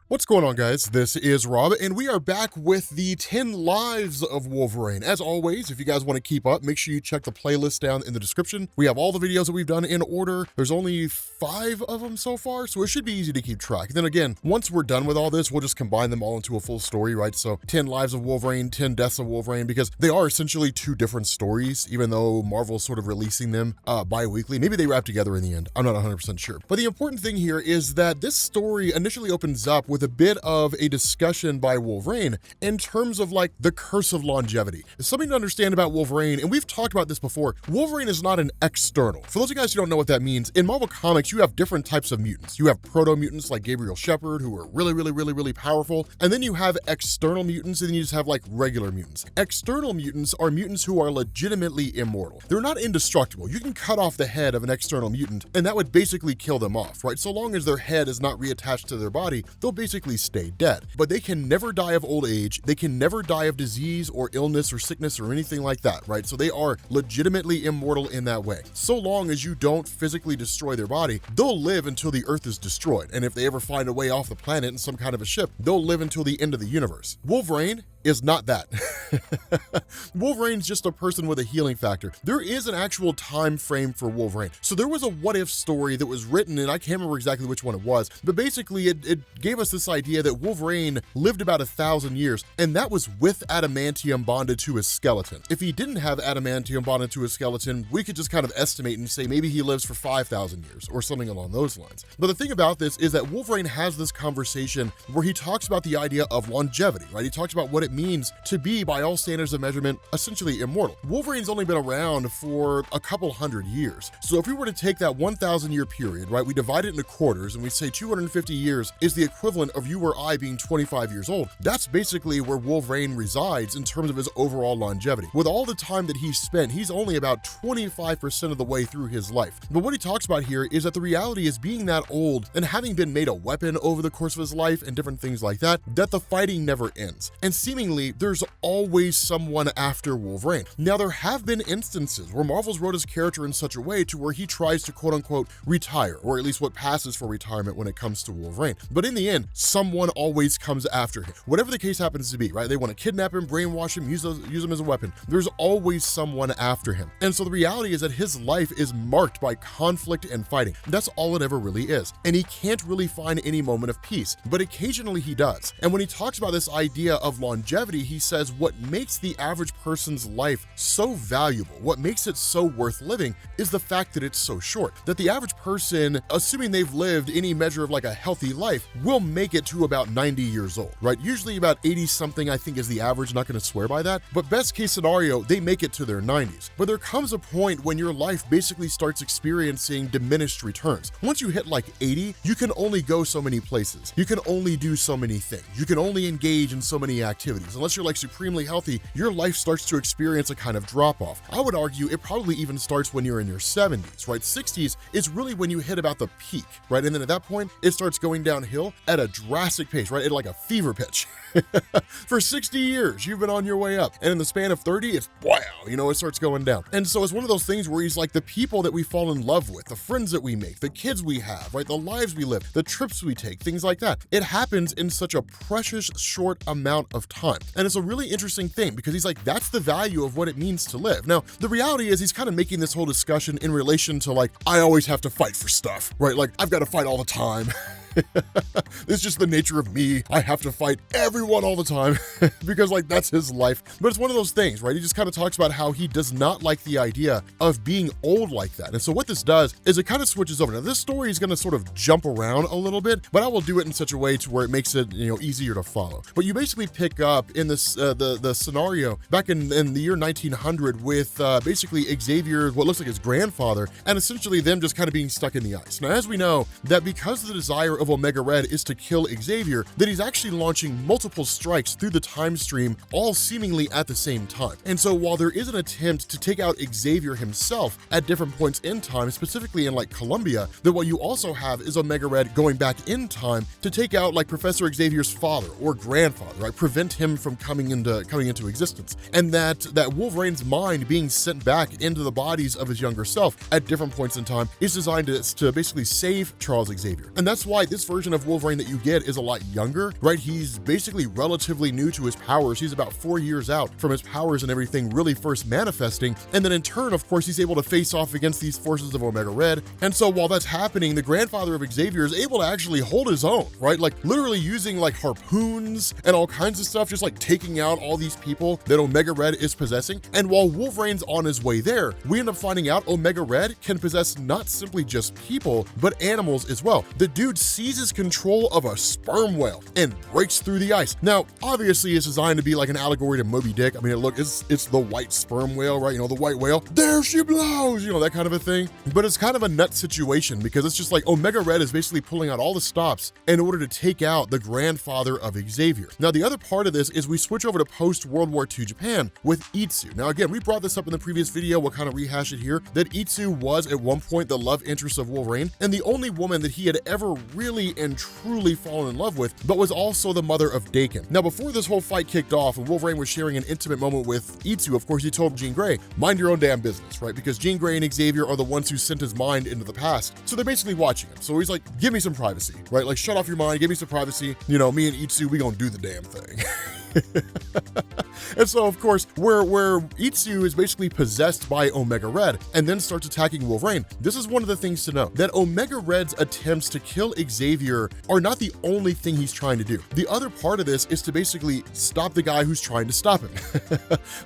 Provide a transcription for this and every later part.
What's going on, guys? This is Rob, and we are back with the 10 Lives of Wolverine. As always, if you guys want to keep up, make sure you check the playlist down in the description. We have all the videos that we've done in order. There's only 5 of them so far, so it should be easy to keep track. And then again, once we're done with all this, we'll just combine them all into a full story, right? So 10 Lives of Wolverine, 10 Deaths of Wolverine, because they are essentially 2 different stories, even though Marvel's sort of releasing them bi-weekly. Maybe they wrap together in the end. I'm not 100% sure. But the important thing here is that this story initially opens up with a bit of a discussion by Wolverine in terms of like the curse of longevity. It's something to understand about Wolverine, and we've talked about this before. Wolverine is not an external. For those of you guys who don't know what that means, in Marvel Comics, you have different types of mutants. You have proto-mutants like Gabriel Shepherd, who are really powerful, and then you have external mutants, and then you just have like regular mutants. External mutants are mutants who are legitimately immortal. They're not indestructible. You can cut off the head of an external mutant, and that would basically kill them off, right? So long as their head is not reattached to their body, they'll basically stay dead. But they can never die of old age. They can never die of disease or illness or sickness or anything like that, right? So they are legitimately immortal in that way. So long as you don't physically destroy their body, they'll live until the Earth is destroyed. And if they ever find a way off the planet in some kind of a ship, they'll live until the end of the universe. Wolverine is not that. Wolverine's just a person with a healing factor. There is an actual time frame for Wolverine. So there was a what if story that was written, and I can't remember exactly which one it was, but basically it gave us this idea that Wolverine lived about 1,000 years, and that was with adamantium bonded to his skeleton. If he didn't have adamantium bonded to his skeleton, we could just kind of estimate and say maybe he lives for 5,000 years or something along those lines. But the thing about this is that Wolverine has this conversation where he talks about the idea of longevity, right? He talks about what it means to be, by all standards of measurement, essentially immortal. Wolverine's only been around for a couple hundred years. So if we were to take that 1,000 year period, right, we divide it into quarters and we say 250 years is the equivalent of you or I being 25 years old. That's basically where Wolverine resides in terms of his overall longevity. With all the time that he's spent, he's only about 25% of the way through his life. But what he talks about here is that the reality is being that old and having been made a weapon over the course of his life and different things like that, that the fighting never ends. And seemingly there's always someone after Wolverine. Now, there have been instances where Marvel's wrote his character in such a way to where he tries to quote unquote retire, or at least what passes for retirement when it comes to Wolverine. But in the end, someone always comes after him. Whatever the case happens to be, right? They want to kidnap him, brainwash him, use him as a weapon. There's always someone after him. And so the reality is that his life is marked by conflict and fighting. That's all it ever really is. And he can't really find any moment of peace, but occasionally he does. And when he talks about this idea of longevity, he says what makes the average person's life so valuable, what makes it so worth living, is the fact that it's so short. That the average person, assuming they've lived any measure of like a healthy life, will make it to about 90 years old, right? Usually about 80 something, I think, is the average. Not going to swear by that, but best case scenario, they make it to their 90s. But there comes a point when your life basically starts experiencing diminished returns. Once you hit like 80, you can only go so many places. You can only do so many things. You can only engage in so many activities. Unless you're like supremely healthy, your life starts to experience a kind of drop off. I would argue it probably even starts when you're in your 70s, right? 60s is really when you hit about the peak, right? And then at that point, it starts going downhill at a drastic pace, right? At like a fever pitch. For 60 years, you've been on your way up. And in the span of 30, it's wow, it starts going down. And so it's one of those things where he's like, the people that we fall in love with, the friends that we make, the kids we have, right? The lives we live, the trips we take, things like that. It happens in such a precious short amount of time. And it's a really interesting thing because he's like, that's the value of what it means to live. Now, the reality is he's kind of making this whole discussion in relation to like, I always have to fight for stuff, right? Like I've got to fight all the time. It's just the nature of me. I have to fight everyone all the time because like that's his life. But it's one of those things, right? He just kind of talks about how he does not like the idea of being old like that. And so what this does is it kind of switches over. Now this story is going to sort of jump around a little bit, but I will do it in such a way to where it makes it, easier to follow. But you basically pick up in this the scenario back in the year 1900 with basically Xavier, what looks like his grandfather, and essentially them just kind of being stuck in the ice. Now, as we know, that because the desire of Omega Red is to kill Xavier, that he's actually launching multiple strikes through the time stream, all seemingly at the same time. And so while there is an attempt to take out Xavier himself at different points in time, specifically in like Columbia, that what you also have is Omega Red going back in time to take out like Professor Xavier's father or grandfather, right? Prevent him from coming into existence. And that Wolverine's mind being sent back into the bodies of his younger self at different points in time is designed to basically save Charles Xavier. And that's why this this version of Wolverine that you get is a lot younger, right? He's basically relatively new to his powers. He's about 4 years out from his powers and everything really first manifesting. And then in turn, of course, he's able to face off against these forces of Omega Red. And so while that's happening, the grandfather of Xavier is able to actually hold his own, right? Like literally using like harpoons and all kinds of stuff, just like taking out all these people that Omega Red is possessing. And while Wolverine's on his way there, we end up finding out Omega Red can possess not simply just people, but animals as well. The dude seizes control of a sperm whale and breaks through the ice. Now, obviously it's designed to be like an allegory to Moby Dick. I mean, look, it's the white sperm whale, right? You know, the white whale, there she blows, you know, that kind of a thing. But it's kind of a nut situation because it's just like Omega Red is basically pulling out all the stops in order to take out the grandfather of Xavier. Now, the other part of this is we switch over to post-World War II Japan with Itsu. Now, again, we brought this up in the previous video. We'll kind of rehash it here, that Itsu was at one point the love interest of Wolverine and the only woman that he had ever really and truly fallen in love with, but was also the mother of Daken. Now, before this whole fight kicked off and Wolverine was sharing an intimate moment with Itsu, of course, he told Jean Grey, mind your own damn business, right? Because Jean Grey and Xavier are the ones who sent his mind into the past. So they're basically watching him. So he's like, give me some privacy, right? Like, shut off your mind, give me some privacy. You know, me and Itsu, we gonna do the damn thing. And so, of course, where Itsu is basically possessed by Omega Red and then starts attacking Wolverine, this is one of the things to know, that Omega Red's attempts to kill Xavier are not the only thing he's trying to do. The other part of this is to basically stop the guy who's trying to stop him.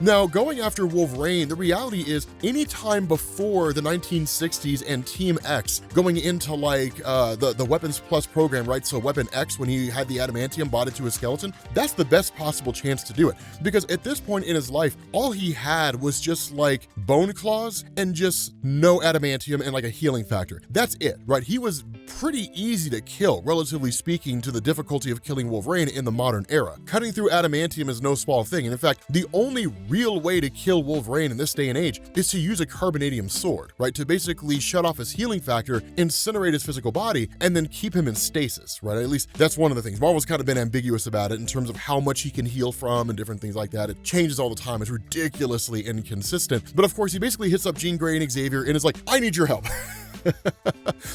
Now, going after Wolverine, the reality is anytime before the 1960s and Team X, going into like the Weapons Plus program, right? So Weapon X, when he had the adamantium bonded to his skeleton, that's the best possible chance to do it. Because at this point in his life, all he had was just like bone claws and just no adamantium and like a healing factor. That's it, right? He was pretty easy to kill, relatively speaking, to the difficulty of killing Wolverine in the modern era. Cutting through adamantium is no small thing. And in fact, the only real way to kill Wolverine in this day and age is to use a carbonadium sword, right? To basically shut off his healing factor, incinerate his physical body, and then keep him in stasis, right? At least that's one of the things. Marvel's kind of been ambiguous about it in terms of how much he can heal from and different things like that. It changes all the time. It's ridiculously inconsistent. But of course, he basically hits up Jean Grey and Xavier and is like, I need your help.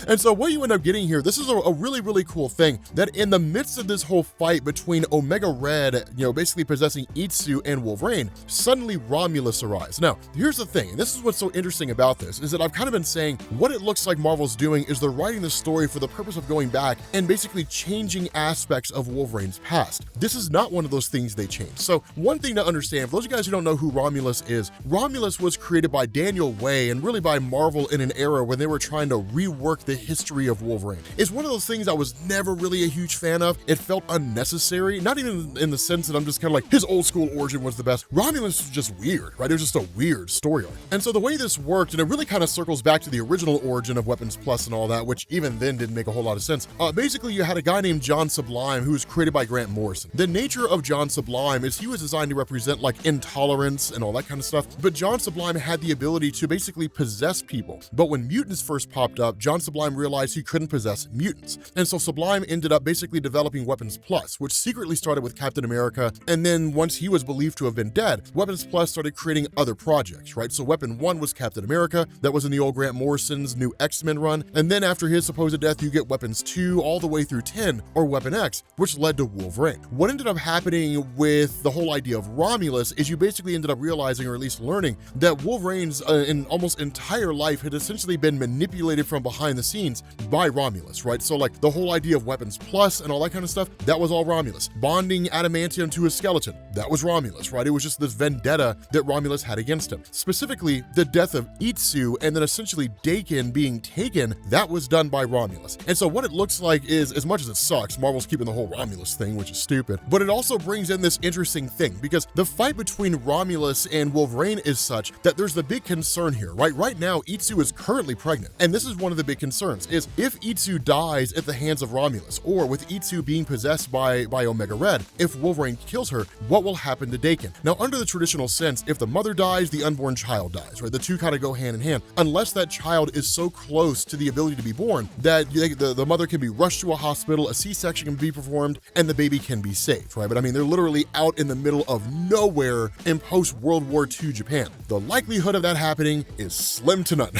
And so what you end up getting here, this is a really, really cool thing, that in the midst of this whole fight between Omega Red, you know, basically possessing Itsu and Wolverine, suddenly Romulus arrives. Now, here's the thing, and this is what's so interesting about this, is that I've kind of been saying what it looks like Marvel's doing is they're writing the story for the purpose of going back and basically changing aspects of Wolverine's past. This is not one of those things they changed. So one thing to understand, for those of you guys who don't know who Romulus is, Romulus was created by Daniel Way and really by Marvel in an era when they were trying to rework the history of Wolverine. It's one of those things I was never really a huge fan of. It felt unnecessary, not even in the sense that I'm just kind of like, his old school origin was the best. Romulus was just weird, right? It was just a weird story arc. And so the way this worked, and it really kind of circles back to the original origin of Weapons Plus and all that, which even then didn't make a whole lot of sense. Basically, you had a guy named John Sublime who was created by Grant Morrison. The nature of John Sublime is he was designed to represent like intolerance and all that kind of stuff, but John Sublime had the ability to basically possess people. But when mutants first popped up, John Sublime realized he couldn't possess mutants. And so Sublime ended up basically developing Weapons Plus, which secretly started with Captain America. And then once he was believed to have been dead, Weapons Plus started creating other projects, right? So Weapon 1 was Captain America. That was in the old Grant Morrison's new X-Men run. And then after his supposed death, you get Weapons 2 all the way through 10, or Weapon X, which led to Wolverine. What ended up happening with the whole idea of Romulus is you basically ended up realizing, or at least learning, that Wolverine's in almost entire life had essentially been manipulated from behind the scenes by Romulus, right? So like the whole idea of Weapons Plus and all that kind of stuff, that was all Romulus. Bonding adamantium to his skeleton, that was Romulus, right? It was just this vendetta that Romulus had against him. Specifically, the death of Itsu and then essentially Daken being taken, that was done by Romulus. And so what it looks like is, as much as it sucks, Marvel's keeping the whole Romulus thing, which is stupid, but it also brings in this interesting thing because the fight between Romulus and Wolverine is such that there's the big concern here, right? Right now, Itsu is currently pregnant, and this is one of the big concerns, is if Itsu dies at the hands of Romulus, or with Itsu being possessed by Omega Red, if Wolverine kills her, what will happen to Daken? Now, under the traditional sense, if the mother dies, the unborn child dies, right? The two kind of go hand in hand, unless that child is so close to the ability to be born that the mother can be rushed to a hospital, a C-section can be performed, and the baby can be saved, right? But I mean, they're literally out in the middle of nowhere in post-World War II Japan. The likelihood of that happening is slim to none.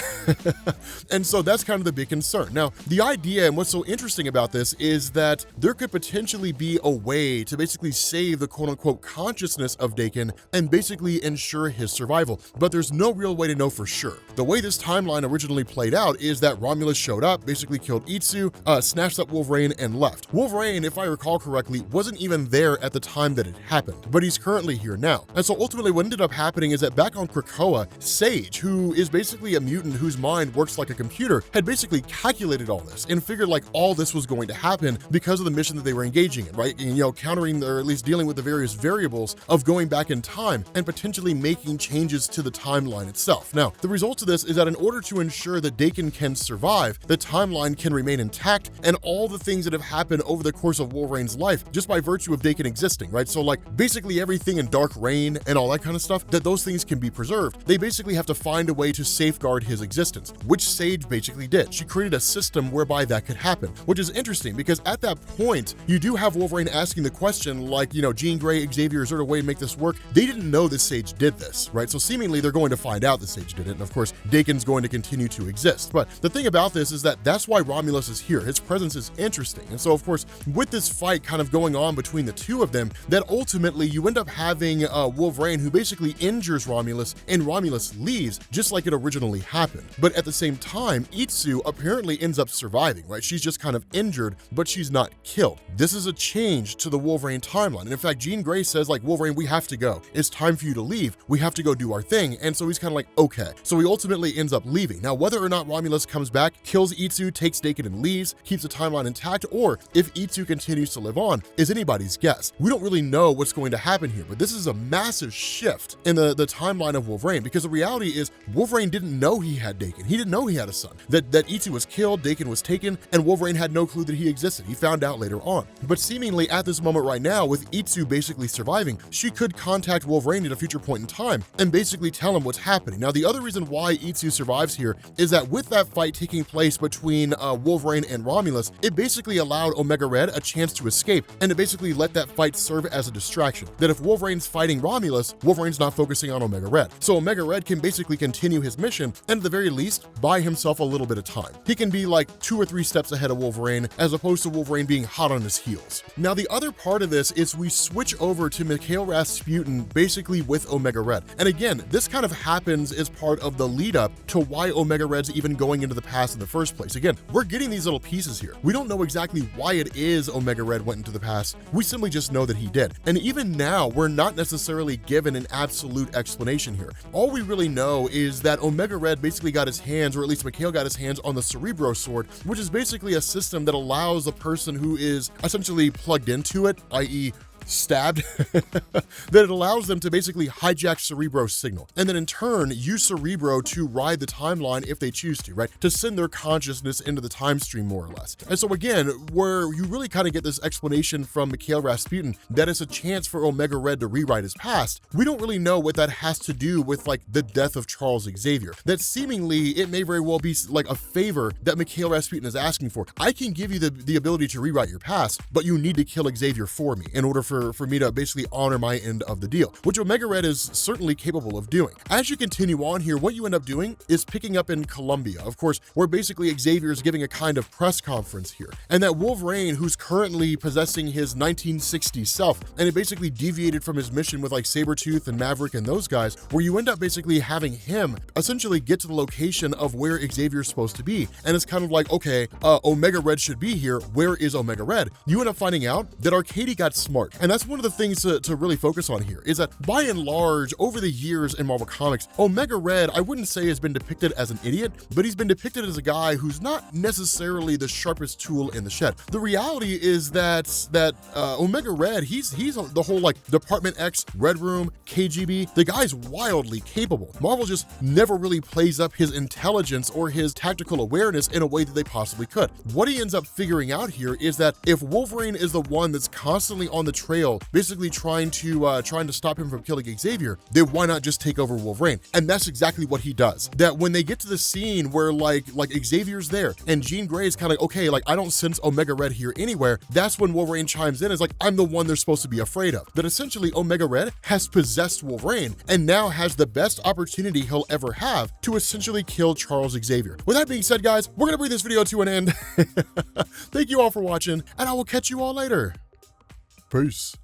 And so that's kind of the big concern. Now, the idea and what's so interesting about this is that there could potentially be a way to basically save the quote-unquote consciousness of Dakin and basically ensure his survival, but there's no real way to know for sure. The way this timeline originally played out is that Romulus showed up, basically killed Itsu, snatched up Wolverine, and left. Wolverine, if I recall correctly, wasn't even there at the time that it happened, but he's currently here now. And so ultimately what ended up happening is that back on Krakoa, Sage, who is basically a mutant whose mind works like a computer, had basically calculated all this and figured like all this was going to happen because of the mission that they were engaging in, right? And, countering or at least dealing with the various variables of going back in time and potentially making changes to the timeline itself. Now, the result of this is that in order to ensure that Dakin can survive, the timeline can remain intact, and all the things that have happened over the course of Wolverine's life, just by virtue of Dakin existing, right? So like basically everything in Dark Reign and all that kind of stuff, that those things can be preserved. They basically have to find a way to safeguard his existence, which Sage basically did. She created a system whereby that could happen, which is interesting because at that point, you do have Wolverine asking the question like, Jean Grey, Xavier, is there a way to make this work? They didn't know that Sage did this, right? So seemingly they're going to find out that Sage did it, and of course, Dakin's going to continue to exist. But the thing about this is that that's why Romulus is here. His presence is interesting. And so of course, with this fight kind of going on between the two of them, that ultimately you end up having Wolverine who basically injures Romulus, and Romulus leaves just like it originally happened. But at the same time, Itsu apparently ends up surviving, right? She's just kind of injured, but she's not killed. This is a change to the Wolverine timeline. And in fact, Jean Grey says like, Wolverine, we have to go. It's time for you to leave. We have to go do our thing. And so he's kind of like, okay. So he ultimately ends up leaving. Now, whether or not Romulus comes back, kills Itsu, takes Dakin and leaves, keeps the timeline intact, or if Itsu continues to live on, is anybody's guess. We don't really know what's going to happen here, but this is a massive shift in the timeline of Wolverine, because the reality is Wolverine didn't know he had Dakin. He didn't know he had a son. That Itsu was killed, Dakin was taken, and Wolverine had no clue that he existed. He found out later on. But seemingly at this moment right now, with Itsu basically surviving, she could contact Wolverine at a future point in time and basically tell him what's happening. Now, the other reason why Itsu survives here is that with that fight taking place between Wolverine and Romulus, it basically allowed Omega Red a chance to escape and to basically let that fight serve as a distraction. That if Wolverine's fighting Romulus, Wolverine's not focusing on Omega Red. So Omega Red can basically continue his mission and at the very least, buy himself a little bit of time. He can be like 2 or 3 steps ahead of Wolverine as opposed to Wolverine being hot on his heels. Now, the other part of this is we switch over to Mikhail Rasputin basically with Omega Red. And again, this kind of happens as part of the lead up to why Omega Red's even going into the past in the first place. Again, we're getting these little pieces here. We don't know exactly why it is Omega Red went into the past. We simply just know that he did. And even now, we're not necessarily given an absolute explanation here. All we really know is that Omega Red basically got his hands, or at least Mikhail got his hands on the Cerebro sword, which is basically a system that allows a person who is essentially plugged into it, i.e., stabbed, that it allows them to basically hijack Cerebro's signal and then in turn use Cerebro to ride the timeline if they choose to, right? To send their consciousness into the time stream more or less. And so again, where you really kind of get this explanation from Mikhail Rasputin that it's a chance for Omega Red to rewrite his past, we don't really know what that has to do with like the death of Charles Xavier. That seemingly it may very well be like a favor that Mikhail Rasputin is asking for. I can give you the ability to rewrite your past, but you need to kill Xavier for me in order for me to basically honor my end of the deal, which Omega Red is certainly capable of doing. As you continue on here, what you end up doing is picking up in Colombia, of course, where basically Xavier is giving a kind of press conference here, and that Wolverine, who's currently possessing his 1960s self, and it basically deviated from his mission with like Sabretooth and Maverick and those guys, where you end up basically having him essentially get to the location of where Xavier's supposed to be, and it's kind of like, okay, Omega Red should be here. Where is Omega Red? You end up finding out that Arcady got smart, and that's one of the things to really focus on here, is that by and large, over the years in Marvel Comics, Omega Red, I wouldn't say has been depicted as an idiot, but he's been depicted as a guy who's not necessarily the sharpest tool in the shed. The reality is that Omega Red, he's the whole like Department X, Red Room, KGB, the guy's wildly capable. Marvel just never really plays up his intelligence or his tactical awareness in a way that they possibly could. What he ends up figuring out here is that if Wolverine is the one that's constantly on the trail trail, basically trying to stop him from killing Xavier, then why not just take over Wolverine? And that's exactly what he does. That when they get to the scene where like Xavier's there and Jean Grey is kind of like, okay, like I don't sense Omega Red here anywhere, that's when Wolverine chimes in. It's like, I'm the one they're supposed to be afraid of. That essentially Omega Red has possessed Wolverine and now has the best opportunity he'll ever have to essentially kill Charles Xavier. With that being said, guys, we're gonna bring this video to an end. Thank you all for watching, and I will catch you all later. Peace.